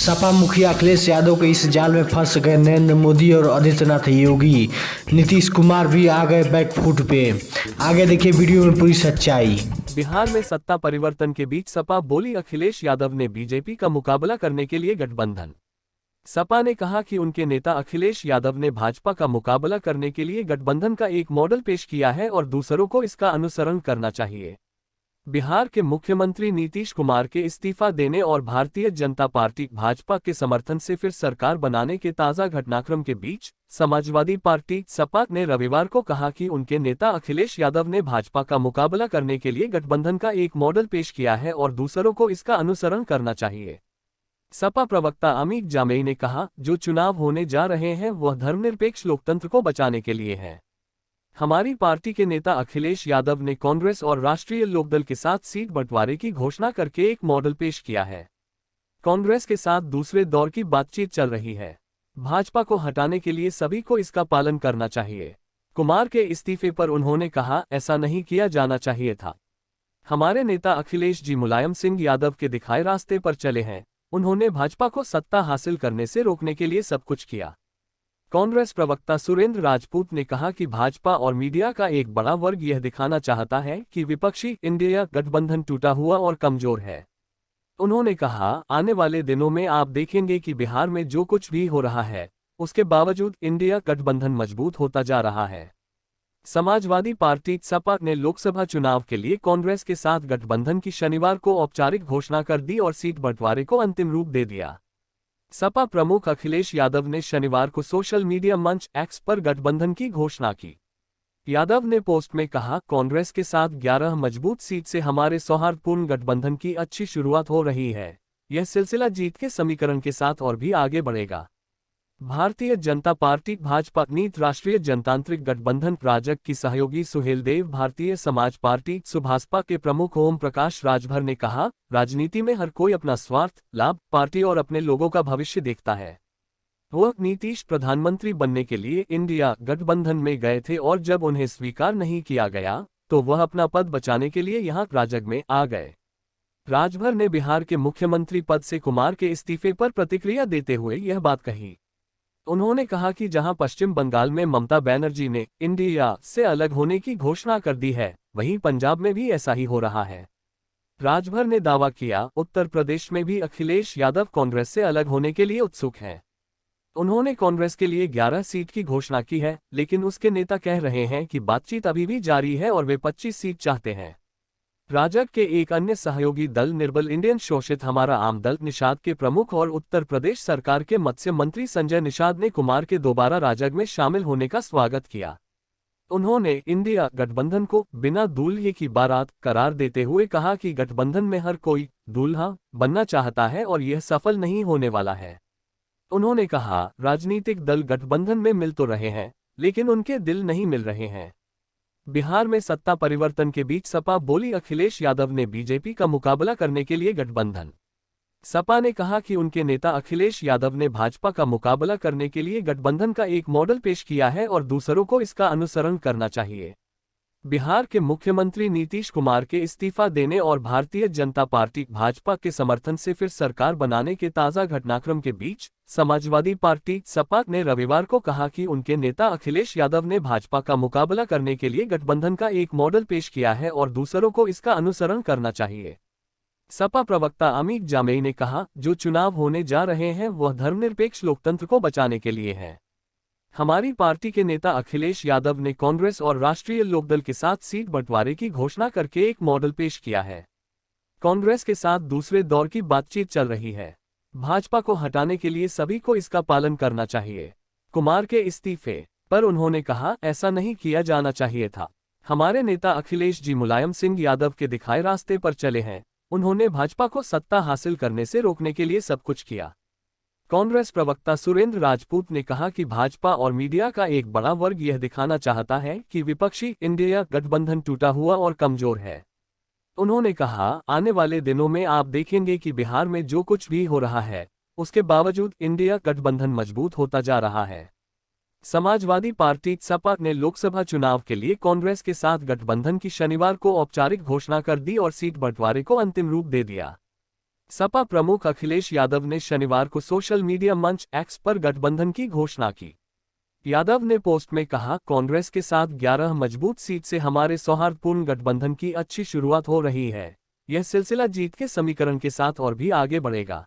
सपा मुखिया अखिलेश यादव के इस जाल में फंस गए नरेंद्र मोदी और आदित्यनाथ योगी। नीतीश कुमार भी आ गए बैकफुट पे। आगे देखिए वीडियो में पूरी सच्चाई। बिहार में सत्ता परिवर्तन के बीच सपा बोली, अखिलेश यादव ने बीजेपी का मुकाबला करने के लिए गठबंधन। सपा ने कहा कि उनके नेता अखिलेश यादव ने भाजपा का मुकाबला करने के लिए गठबंधन का एक मॉडल पेश किया है और दूसरों को इसका अनुसरण करना चाहिए। बिहार के मुख्यमंत्री नीतीश कुमार के इस्तीफा देने और भारतीय जनता पार्टी भाजपा के समर्थन से फिर सरकार बनाने के ताजा घटनाक्रम के बीच समाजवादी पार्टी सपा ने रविवार को कहा कि उनके नेता अखिलेश यादव ने भाजपा का मुकाबला करने के लिए गठबंधन का एक मॉडल पेश किया है और दूसरों को इसका अनुसरण करना चाहिए। सपा प्रवक्ता अमित जामेई ने कहा, जो चुनाव होने जा रहे हैं वह धर्मनिरपेक्ष लोकतंत्र को बचाने के लिए है। हमारी पार्टी के नेता अखिलेश यादव ने कांग्रेस और राष्ट्रीय लोकदल के साथ सीट बंटवारे की घोषणा करके एक मॉडल पेश किया है। कांग्रेस के साथ दूसरे दौर की बातचीत चल रही है। भाजपा को हटाने के लिए सभी को इसका पालन करना चाहिए। कुमार के इस्तीफे पर उन्होंने कहा, ऐसा नहीं किया जाना चाहिए था। हमारे नेता अखिलेश जी मुलायम सिंह यादव के दिखाए रास्ते पर चले हैं। उन्होंने भाजपा को सत्ता हासिल करने से रोकने के लिए सब कुछ किया। कांग्रेस प्रवक्ता सुरेंद्र राजपूत ने कहा कि भाजपा और मीडिया का एक बड़ा वर्ग यह दिखाना चाहता है कि विपक्षी इंडिया गठबंधन टूटा हुआ और कमजोर है। उन्होंने कहा, आने वाले दिनों में आप देखेंगे कि बिहार में जो कुछ भी हो रहा है उसके बावजूद इंडिया गठबंधन मजबूत होता जा रहा है। समाजवादी पार्टी सपा ने लोकसभा चुनाव के लिए कांग्रेस के साथ गठबंधन की शनिवार को औपचारिक घोषणा कर दी और सीट बंटवारे को अंतिम रूप दे दिया। सपा प्रमुख अखिलेश यादव ने शनिवार को सोशल मीडिया मंच एक्स पर गठबंधन की घोषणा की। यादव ने पोस्ट में कहा, कांग्रेस के साथ 11 मजबूत सीट से हमारे सौहार्दपूर्ण गठबंधन की अच्छी शुरुआत हो रही है। यह सिलसिला जीत के समीकरण के साथ और भी आगे बढ़ेगा। भारतीय जनता पार्टी भाजपा नीत राष्ट्रीय जनतांत्रिक गठबंधन राजग की सहयोगी सुहेलदेव, भारतीय समाज पार्टी सुभासपा के प्रमुख ओम प्रकाश राजभर ने कहा, राजनीति में हर कोई अपना स्वार्थ, लाभ, पार्टी और अपने लोगों का भविष्य देखता है। वह नीतीश प्रधानमंत्री बनने के लिए इंडिया गठबंधन में गए थे और जब उन्हें स्वीकार नहीं किया गया तो वह अपना पद बचाने के लिए यहां राजग में आ गए। राजभर ने बिहार के मुख्यमंत्री पद से कुमार के इस्तीफे पर प्रतिक्रिया देते हुए यह बात कही। उन्होंने कहा कि जहां पश्चिम बंगाल में ममता बनर्जी ने इंडिया से अलग होने की घोषणा कर दी है, वहीं पंजाब में भी ऐसा ही हो रहा है। राजभर ने दावा किया, उत्तर प्रदेश में भी अखिलेश यादव कांग्रेस से अलग होने के लिए उत्सुक हैं। उन्होंने कांग्रेस के लिए 11 सीट की घोषणा की है, लेकिन उसके नेता कह रहे हैं कि बातचीत अभी भी जारी है और वे 25 सीट चाहते हैं। राजग के एक अन्य सहयोगी दल निर्बल इंडियन शोषित हमारा आम दल निषाद के प्रमुख और उत्तर प्रदेश सरकार के मत्स्य मंत्री संजय निषाद ने कुमार के दोबारा राजग में शामिल होने का स्वागत किया। उन्होंने इंडिया गठबंधन को बिना दूल्हे की बारात करार देते हुए कहा कि गठबंधन में हर कोई दूल्हा बनना चाहता है और यह सफल नहीं होने वाला है। उन्होंने कहा, राजनीतिक दल गठबंधन में मिल तो रहे हैं लेकिन उनके दिल नहीं मिल रहे हैं। बिहार में सत्ता परिवर्तन के बीच सपा बोली, अखिलेश यादव ने बीजेपी का मुकाबला करने के लिए गठबंधन। सपा ने कहा कि उनके नेता अखिलेश यादव ने भाजपा का मुकाबला करने के लिए गठबंधन का एक मॉडल पेश किया है और दूसरों को इसका अनुसरण करना चाहिए। बिहार के मुख्यमंत्री नीतीश कुमार के इस्तीफा देने और भारतीय जनता पार्टी भाजपा के समर्थन से फिर सरकार बनाने के ताजा घटनाक्रम के बीच समाजवादी पार्टी सपा ने रविवार को कहा कि उनके नेता अखिलेश यादव ने भाजपा का मुकाबला करने के लिए गठबंधन का एक मॉडल पेश किया है और दूसरों को इसका अनुसरण करना चाहिए। सपा प्रवक्ता अमित जामेई ने कहा, जो चुनाव होने जा रहे हैं वह धर्मनिरपेक्ष लोकतंत्र को बचाने के लिए है। हमारी पार्टी के नेता अखिलेश यादव ने कांग्रेस और राष्ट्रीय लोकदल के साथ सीट बंटवारे की घोषणा करके एक मॉडल पेश किया है। कांग्रेस के साथ दूसरे दौर की बातचीत चल रही है। भाजपा को हटाने के लिए सभी को इसका पालन करना चाहिए। कुमार के इस्तीफे पर उन्होंने कहा, ऐसा नहीं किया जाना चाहिए था। हमारे नेता अखिलेश जी मुलायम सिंह यादव के दिखाए रास्ते पर चले हैं। उन्होंने भाजपा को सत्ता हासिल करने से रोकने के लिए सब कुछ किया। कांग्रेस प्रवक्ता सुरेंद्र राजपूत ने कहा कि भाजपा और मीडिया का एक बड़ा वर्ग यह दिखाना चाहता है कि विपक्षी इंडिया गठबंधन टूटा हुआ और कमजोर है। उन्होंने कहा, आने वाले दिनों में आप देखेंगे कि बिहार में जो कुछ भी हो रहा है उसके बावजूद इंडिया गठबंधन मजबूत होता जा रहा है। समाजवादी पार्टी सपा ने लोकसभा चुनाव के लिए कांग्रेस के साथ गठबंधन की शनिवार को औपचारिक घोषणा कर दी और सीट बंटवारे को अंतिम रूप दे दिया। सपा प्रमुख अखिलेश यादव ने शनिवार को सोशल मीडिया मंच एक्स पर गठबंधन की घोषणा की। यादव ने पोस्ट में कहा, कांग्रेस के साथ 11 मजबूत सीट से हमारे सौहार्दपूर्ण गठबंधन की अच्छी शुरुआत हो रही है। यह सिलसिला जीत के समीकरण के साथ और भी आगे बढ़ेगा।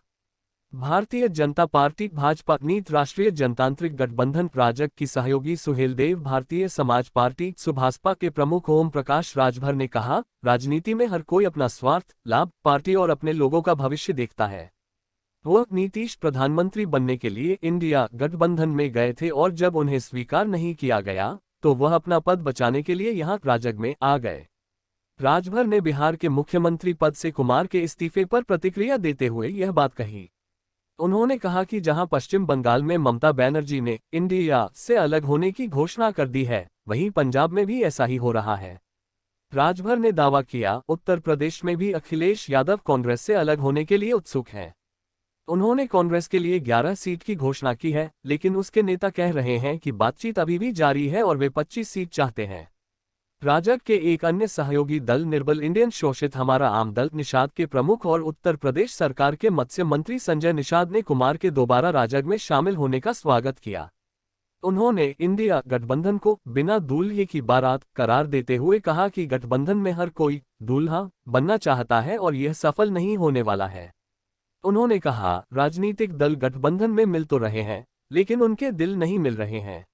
भारतीय जनता पार्टी भाजपा नीत, राष्ट्रीय जनतांत्रिक गठबंधन राजग की सहयोगी सुहेलदेव, भारतीय समाज पार्टी सुभासपा के प्रमुख ओम प्रकाश राजभर ने कहा, राजनीति में हर कोई अपना स्वार्थ, लाभ, पार्टी और अपने लोगों का भविष्य देखता है। वह नीतीश प्रधानमंत्री बनने के लिए इंडिया गठबंधन में गए थे और जब उन्हें स्वीकार नहीं किया गया तो वह अपना पद बचाने के लिए यहां राजग में आ गए। राजभर ने बिहार के मुख्यमंत्री पद से कुमार के इस्तीफे पर प्रतिक्रिया देते हुए यह बात कही। उन्होंने कहा कि जहां पश्चिम बंगाल में ममता बनर्जी ने इंडिया से अलग होने की घोषणा कर दी है, वहीं पंजाब में भी ऐसा ही हो रहा है। राजभर ने दावा किया, उत्तर प्रदेश में भी अखिलेश यादव कांग्रेस से अलग होने के लिए उत्सुक हैं। उन्होंने कांग्रेस के लिए 11 सीट की घोषणा की है, लेकिन उसके नेता कह रहे हैं कि बातचीत अभी भी जारी है और वे 25 सीट चाहते हैं। राजग के एक अन्य सहयोगी दल निर्बल इंडियन शोषित हमारा आम दल निषाद के प्रमुख और उत्तर प्रदेश सरकार के मत्स्य मंत्री संजय निषाद ने कुमार के दोबारा राजग में शामिल होने का स्वागत किया। उन्होंने इंडिया गठबंधन को बिना दूल्हे की बारात करार देते हुए कहा कि गठबंधन में हर कोई दूल्हा बनना चाहता है और यह सफल नहीं होने वाला है। उन्होंने कहा, राजनीतिक दल गठबंधन में मिल तो रहे हैं, लेकिन उनके दिल नहीं मिल रहे हैं।